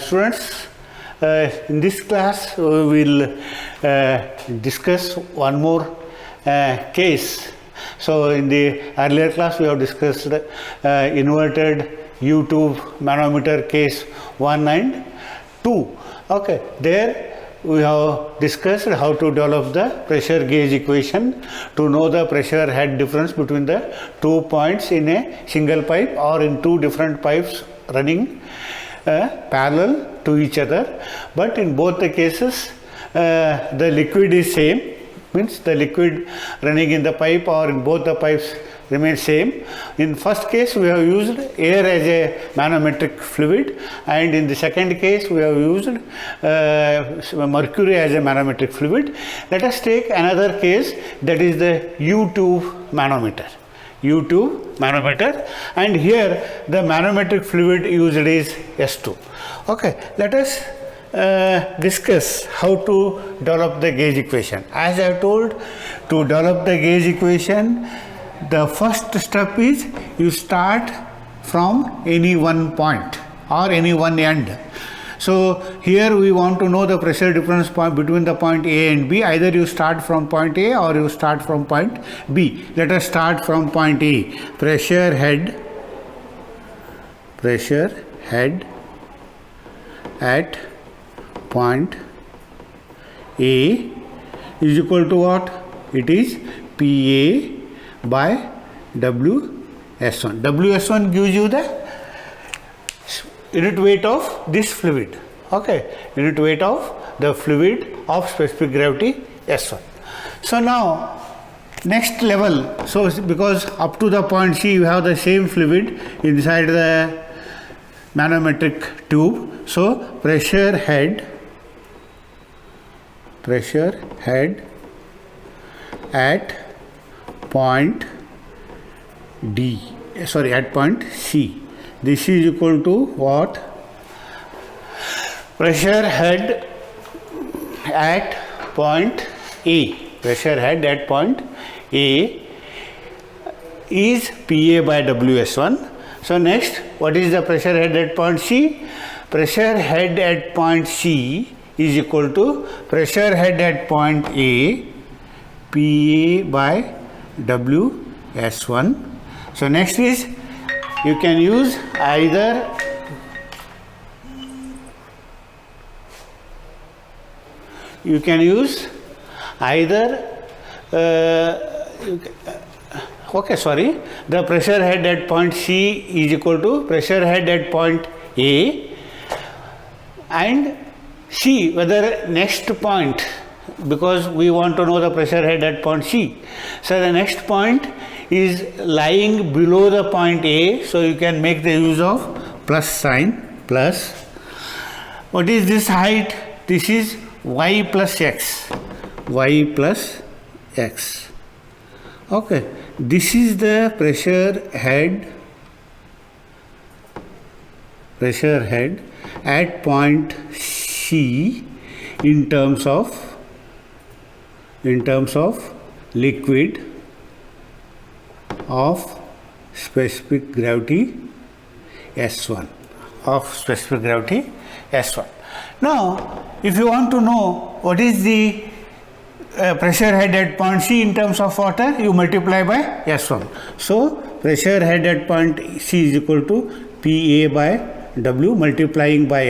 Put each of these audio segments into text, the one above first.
students, in this class we will discuss one more case. So in the earlier class we have discussed inverted U-tube manometer case 1 and 2. Okay, there we have discussed how to develop the pressure gauge equation to know the pressure head difference between the 2 points in a single pipe or in 2 different pipes running parallel to each other, but in both the cases the liquid is same, means the liquid running in the pipe or in both the pipes remain same. In first case we have used air as a manometric fluid, and in the second case we have used mercury as a manometric fluid. Let us take another case, that is the U-tube manometer. U-tube manometer, and here the manometric fluid used is S2. Okay, let us discuss how to develop the gauge equation. As I have told, to develop the gauge equation, the first step is you start from any one point or any one end. So here we want to know the pressure difference point between the point A and B. Either you start from point A or you start from point B. Let us start from point A. Pressure head at point A is equal to what? It is PA by WS1. WS1 gives you the unit weight of this fluid. Okay, unit weight of the fluid of specific gravity S1. So now next level, so because up to the point C you have the same fluid inside the manometric tube, so pressure head at point point C. This is equal to what? Pressure head at point A. Pressure head at point A is PA by WS1. So next, what is the pressure head at point C? Pressure head at point C is equal to pressure head at point A, PA by WS1. So next is, you can use either the pressure head at point C is equal to pressure head at point A, and see whether next point, because we want to know the pressure head at point C. So the next point is lying below the point A, so you can make the use of plus sign, plus. What is this height? This is y plus x. Okay, this is the pressure head at point C in terms of liquid of specific gravity S1. Now, if you want to know what is the pressure head at point C in terms of water, you multiply by S1. So pressure head at point C is equal to PA by W multiplying by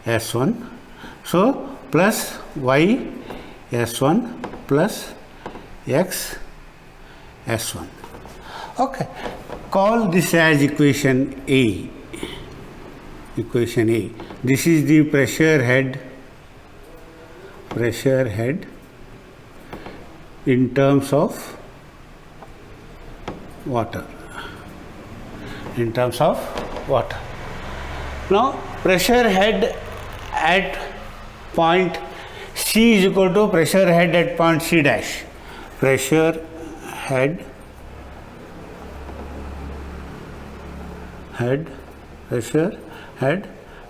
S1. So plus Y S1 plus X S1. Okay, call this as equation A. This is the pressure head in terms of water. Now pressure head at point C is equal to pressure head at point C dash. Pressure head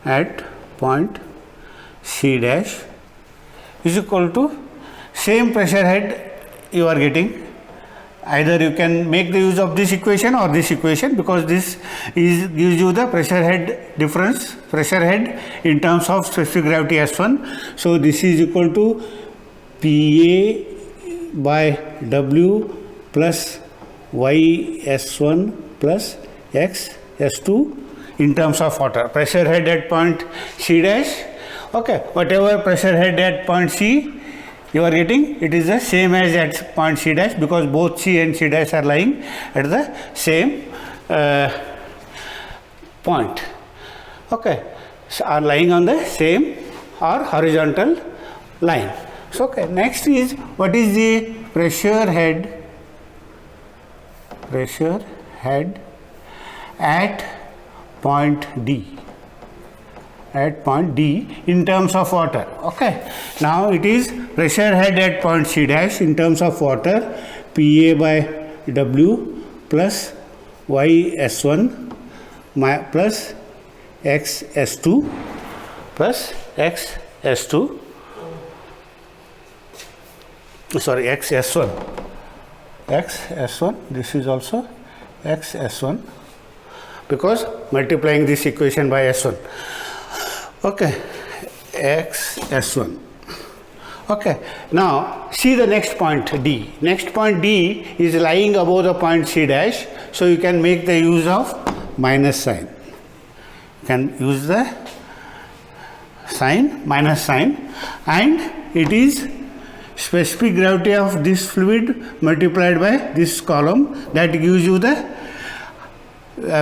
at point C dash is equal to same pressure head you are getting either you can make the use of this equation or this equation, because this is gives you the pressure head difference, pressure head in terms of specific gravity S1. So this is equal to PA by W plus Y S1 plus X S2 in terms of water. Pressure head at point C dash. Okay, whatever pressure head at point C you are getting, it is the same as at point C dash, because both C and C dash are lying at the same point. Okay, so are lying on the same or horizontal line. So okay, next is what is the pressure head at point D, in terms of water. Okay, now it is pressure head at point C dash in terms of water, PA by W plus Y S1 plus X S2 plus X S2, sorry, X S1, this is also X S1, because multiplying this equation by S1. Okay, X S1. Okay, now see the next point D. Next point D is lying above the point C dash, so you can make the use of minus sign. You can use the sign, minus sign, and it is specific gravity of this fluid multiplied by this column, that gives you the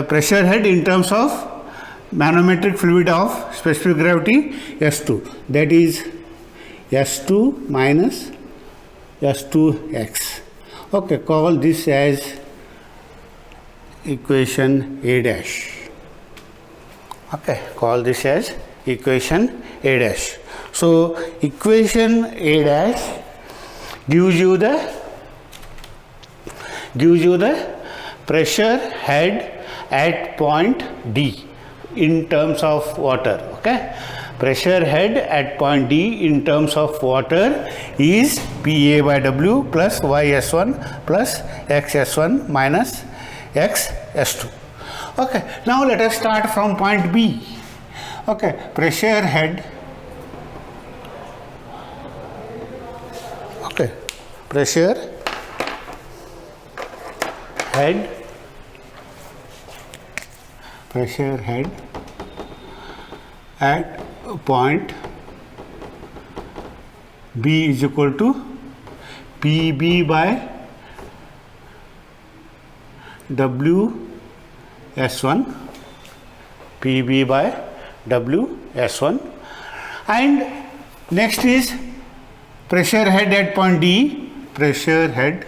pressure head in terms of manometric fluid of specific gravity S2, that is S2 minus S2x. Okay, call this as equation A dash. Okay, call this as equation A dash. So equation A dash gives you the pressure head at point D in terms of water. Okay, pressure head at point D in terms of water is PA by W plus YS1 plus XS1 minus XS2. Okay, now let us start from point B. Okay, pressure head. Okay, pressure head at point B is equal to PB by W S1, PB by W S1, and next is pressure head at point D, pressure head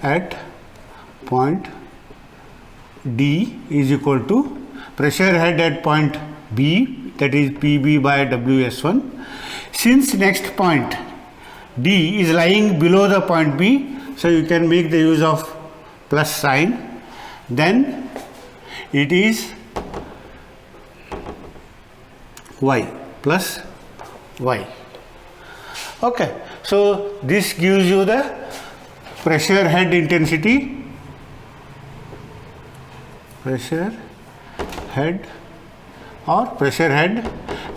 at point D is equal to pressure head at point B, that is PB by WS1. Since next point D is lying below the point B, so you can make the use of plus sign, then it is Y plus Y. Okay, so this gives you the pressure head intensity, pressure head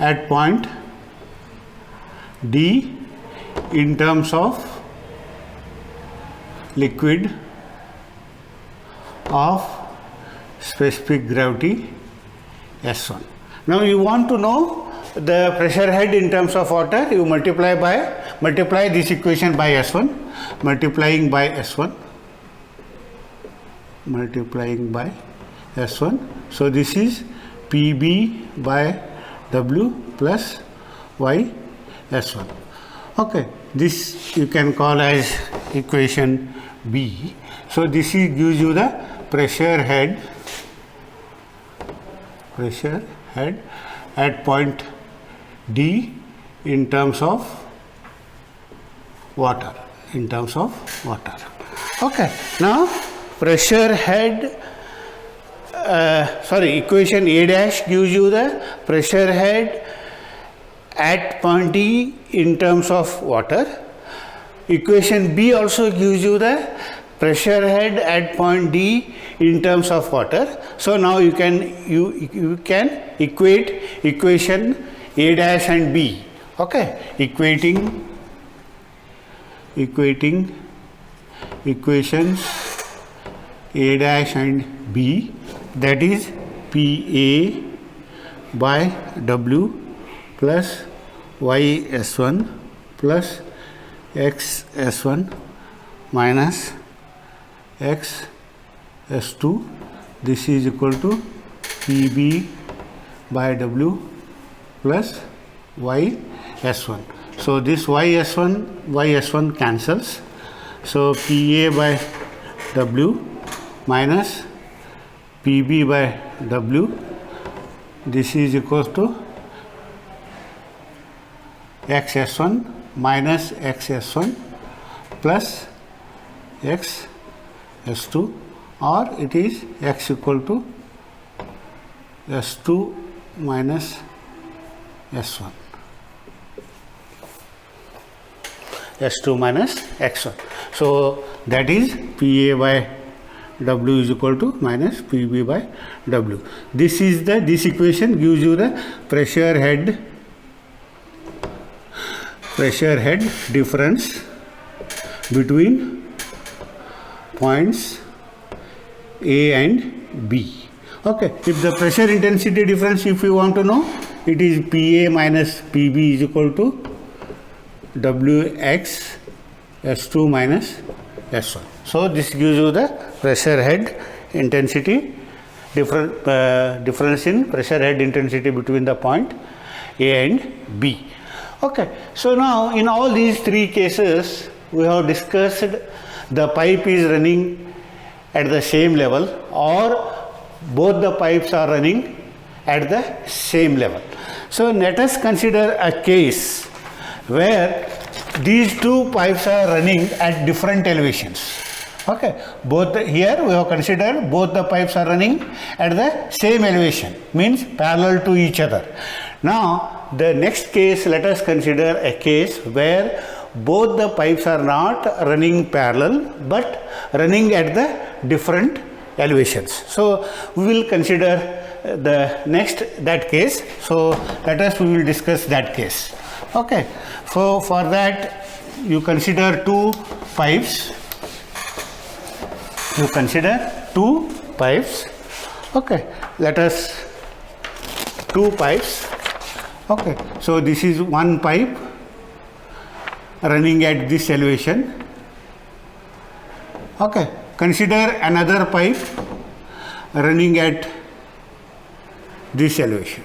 at point D in terms of liquid of specific gravity S1. Now you want to know the pressure head in terms of water, you multiply this equation by S1, multiplying by S1. So this is PB by W plus Y S1. Okay, this you can call as equation B. So this gives you the pressure head at point D in terms of water. Okay, now pressure head, equation A dash gives you the pressure head at point D in terms of water. Equation B also gives you the pressure head at point D in terms of water. So now you can equate equation A dash and B. Okay, equating equations A dash and B, that is PA by W plus YS1 plus XS1 minus XS2. This is equal to PB by W plus YS1. So this YS1 cancels. So PA by W minus PB by W, this is equal to XS1 minus XS1 plus XS2, or it is X equal to S2 minus S1. S2 minus X1. So that is PA by W is equal to minus PB by W. This equation gives you the pressure head difference between points A and B. Okay, if the pressure intensity difference, if you want to know, it is PA minus PB is equal to WX S2 minus S1. So this gives you the pressure head intensity difference in pressure head intensity between the point A and B. Okay, so now in all these three cases we have discussed the pipe is running at the same level or both the pipes are running at the same level. So let us consider a case where these two pipes are running at different elevations. Okay, here we have considered both the pipes are running at the same elevation, means parallel to each other. Now the next case, let us consider a case where both the pipes are not running parallel but running at the different elevations. So we will consider that case. So we will discuss that case. Okay, so for that you consider two pipes. Okay, let us two pipes. Okay, so this is one pipe running at this elevation. Okay, consider another pipe running at this elevation.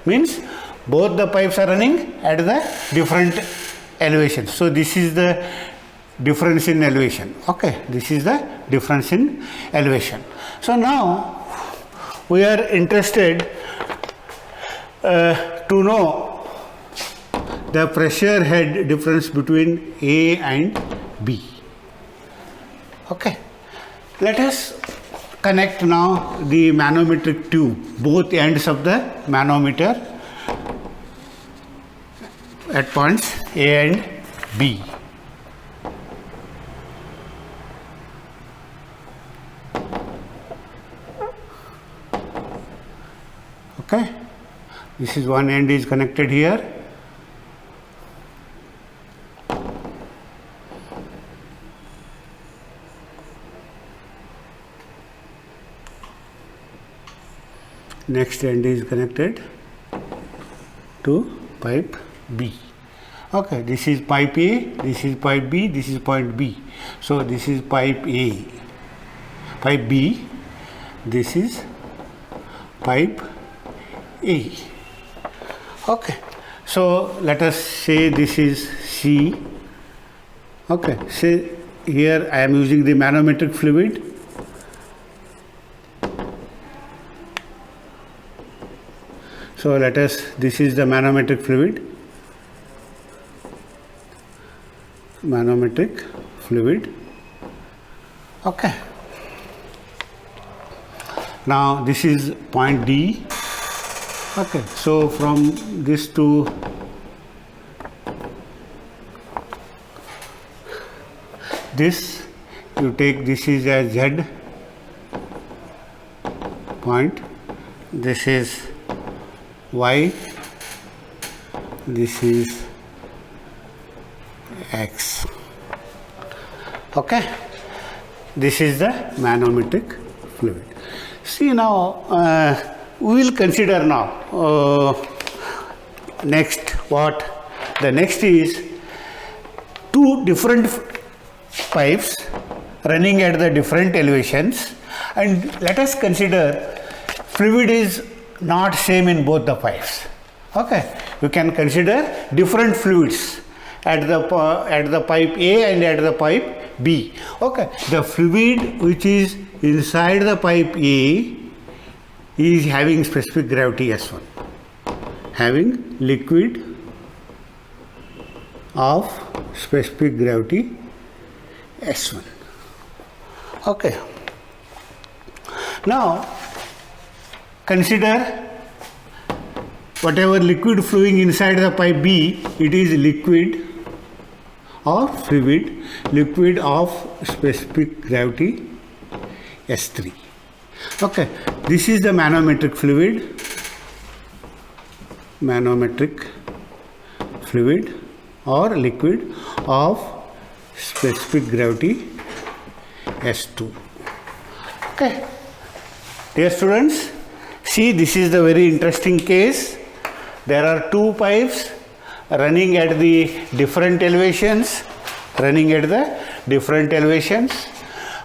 Means both the pipes are running at the different elevations. So this is the difference in elevation. Okay, this is the difference in elevation. So now we are interested to know the pressure head difference between A and B. Okay, let us connect now the manometric tube, both ends of the manometer at points A and B. Okay, this is one end is connected here. Next end is connected to pipe B. Okay, this is pipe A, this is pipe B, this is point B. So this is pipe A, pipe B, this is pipe A. Okay, so let us say this is C. Okay, say here I am using the manometric fluid. So this is the manometric fluid. Okay. Now this is point D. Okay, so from this to this, you take this is a Z point, this is Y, this is X. Okay, this is the manometric fluid. See now, we will consider now next what the next is two different pipes running at the different elevations, and let us consider fluid is not same in both the pipes. Okay, you can consider different fluids at the pipe A and at the pipe B. Okay, the fluid which is inside the pipe A is having specific gravity S1, having liquid of specific gravity S1. Okay, now consider whatever liquid flowing inside the pipe B, it is liquid or fluid, liquid of specific gravity S3. Okay, this is the manometric fluid, or liquid of specific gravity S2. Okay, dear students, see, this is the very interesting case. There are two pipes running at the different elevations,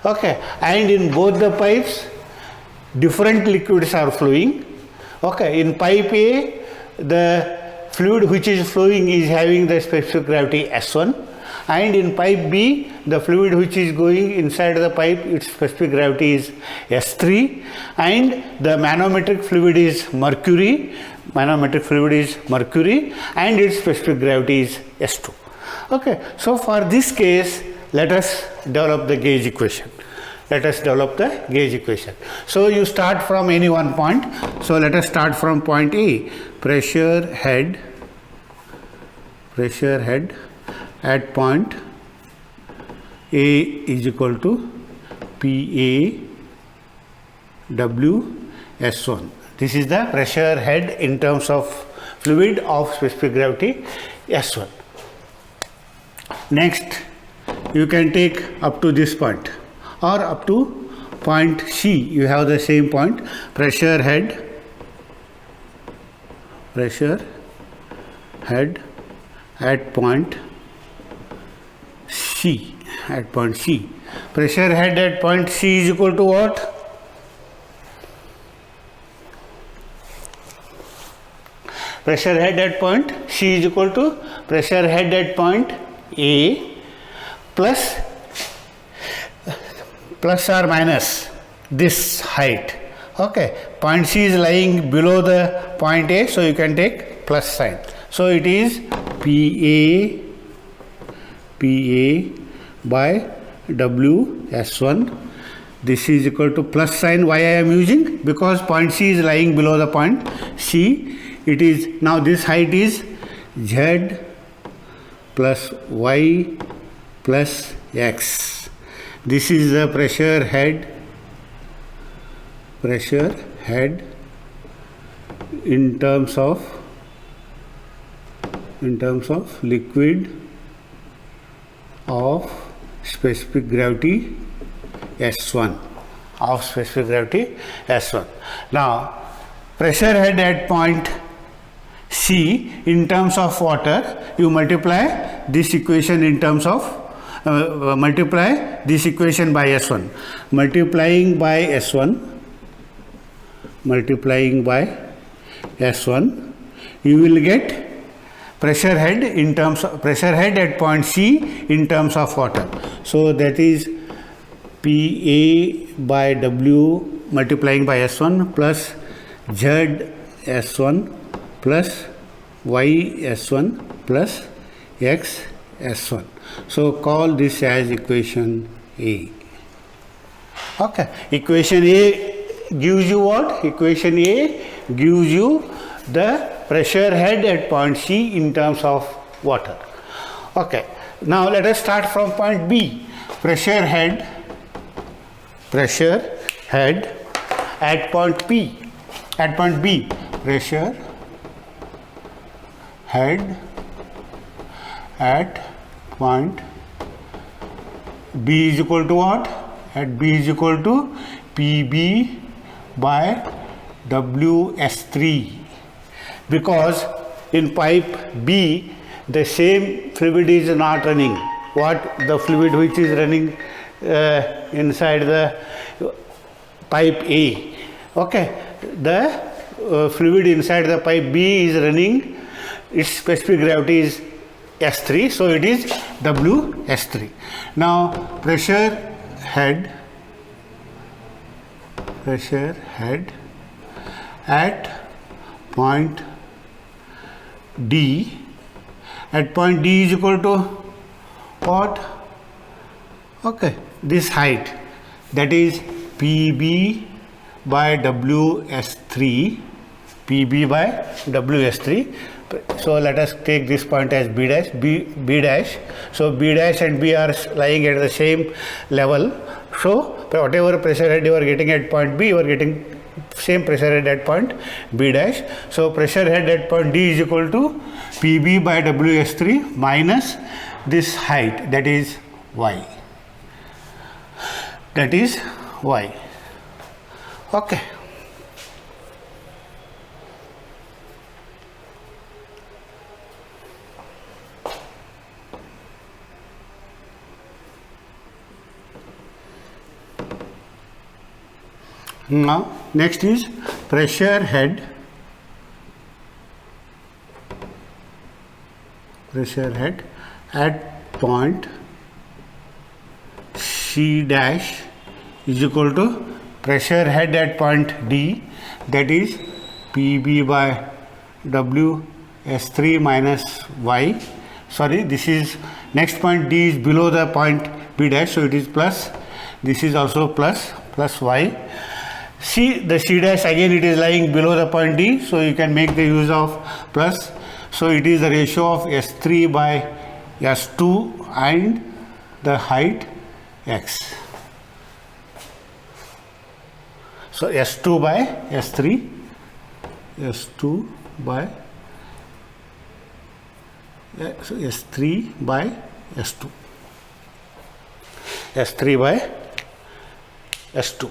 okay, and in both the pipes different liquids are flowing. Okay, in pipe A the fluid which is flowing is having the specific gravity S1, and in pipe B the fluid which is going inside the pipe, its specific gravity is S3, and the manometric fluid is mercury, and its specific gravity is S2. Okay, so for this case let us develop the gauge equation. So you start from any one point. So let us start from point A. Pressure head at point A is equal to PA W S1. This is the pressure head in terms of fluid of specific gravity S1. Next, you can take up to this point or up to point C. You have the same point, pressure head at point C. Pressure head at point C is equal to what? Pressure head at point C is equal to pressure head at point A plus or minus this height. Okay, point C is lying below the point A, so you can take plus sign. So it is PA by W S1. This is equal to plus sign. Why I am using? Because point C is lying below the point C. It is now this height is Z plus Y plus X. This is the pressure head in terms of liquid of specific gravity S1, Now pressure head at point C in terms of water, you multiply this equation in terms of multiply this equation by S1, multiplying by S1, you will get pressure head at point C in terms of water. So that is PA by W multiplying by S1 plus Z S1 plus Y S1 plus X S1. So call this as equation A. Okay, equation A gives you what? Equation A gives you the pressure head at point C in terms of water. Okay. Now let us start from point B. Pressure head at point P, at point B. Pressure head at point B is equal to what? At B is equal to PB by WS3, because in pipe B the same fluid is not running. What? The fluid which is running inside the pipe A. Okay, the fluid inside the pipe B is running, its specific gravity is S3, so it is WS3. Now pressure head at point D, at point D is equal to what? Okay, this height, that is PB by WS3, PB by WS3. So let us take this point as B dash, B dash. So B dash and B are lying at the same level. So whatever pressure head you are getting at point B, you are getting same pressure head at point B dash. So pressure head at point D is equal to PB by WS3 minus this height, that is Y. That is Y. Okay. Now next is pressure head at point C dash is equal to pressure head at point D, that is PB by WS3 minus Y. Sorry, this is next point D is below the point B dash, so it is plus. This is also plus Y. See the C dash, again it is lying below the point D, so you can make the use of plus. So it is the ratio of S3 by S2 and the height X. So S2 by S3, S2 by so S3 by S2, S3 by S2.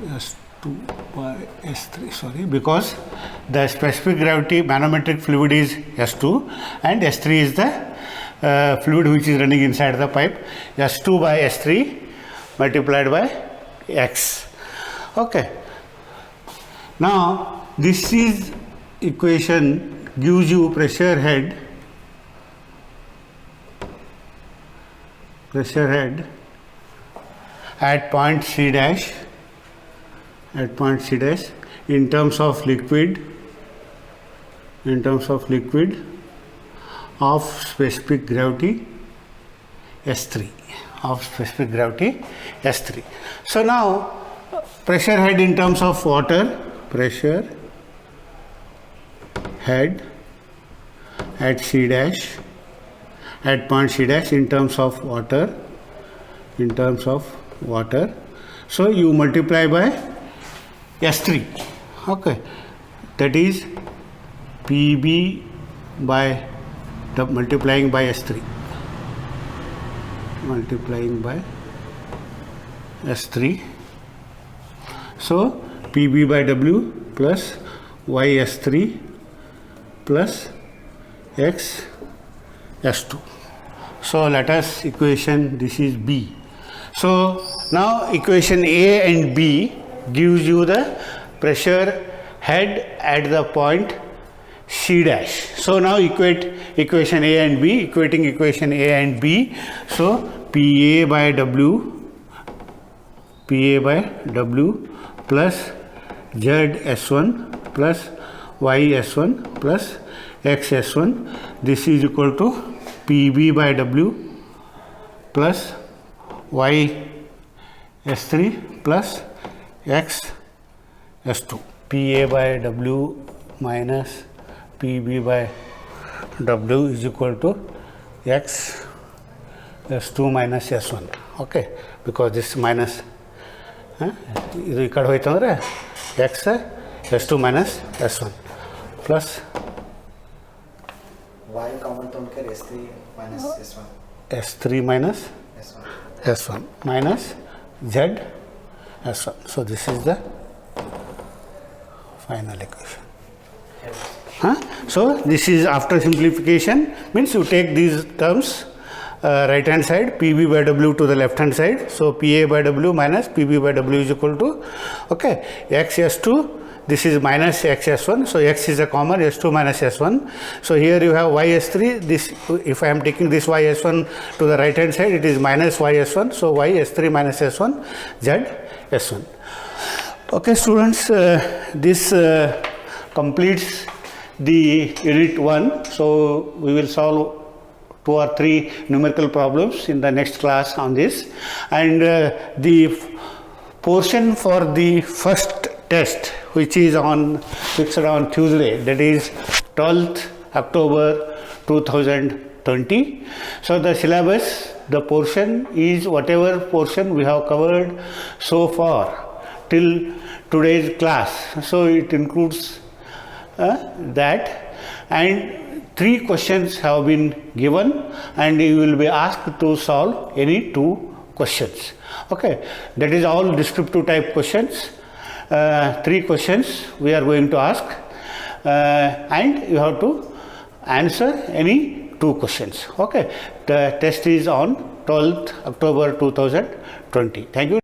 S2 by S3, sorry, because the specific gravity manometric fluid is S2 and S3 is the fluid which is running inside the pipe. S2 by S3 multiplied by X. Okay. Now this is equation gives you pressure head at point C dash, in terms of liquid of specific gravity S3, So now pressure head in terms of water, pressure head at C dash, at point C dash in terms of water, so you multiply by S3, okay, that is PB by multiplying by S3, so PB by W plus YS3 plus X S2. So let us equation, this is B. So now equation A and B gives you the pressure head at the point C dash. So now equate equation A and B, equating equation A and B. So PA by W plus ZS1 plus YS1 plus XS1, this is equal to PB by W plus Y S3 plus X S2. PA by W minus PB by W is equal to X S2 minus S1. Okay, because this minus ಇದು ಈ ಕಡೆ ಹೋಯ್ತಂದ್ರೆ X S2 minus S1 plus y common ತೊಗೊಂಡ್ರೆ S3 minus S1. S3 minus S1 minus Z S1. So this is the final equation. So this is after simplification, means you take these terms right hand side, PB by W to the left hand side. So PA by W minus PB by W is equal to, okay, XS2, this is minus XS1. So X is a common, S2 minus S1. So here you have YS3, this, if I am taking this YS1 to the right hand side, it is minus YS1. So YS3 minus S1, Z S1. Okay students, this completes the unit 1. So we will solve 2 or 3 numerical problems in the next class on this, and the portion for the first test, which is fixed on Tuesday, that is 12th October 2020. So the syllabus, the portion is whatever portion we have covered so far till today's class. So it includes that, and 3 questions have been given, and you will be asked to solve any 2 questions. Okay, that is all descriptive type questions. 3 questions we are going to ask, and you have to answer any 2 questions. Okay, the test is on 12th October 2020. Thank you.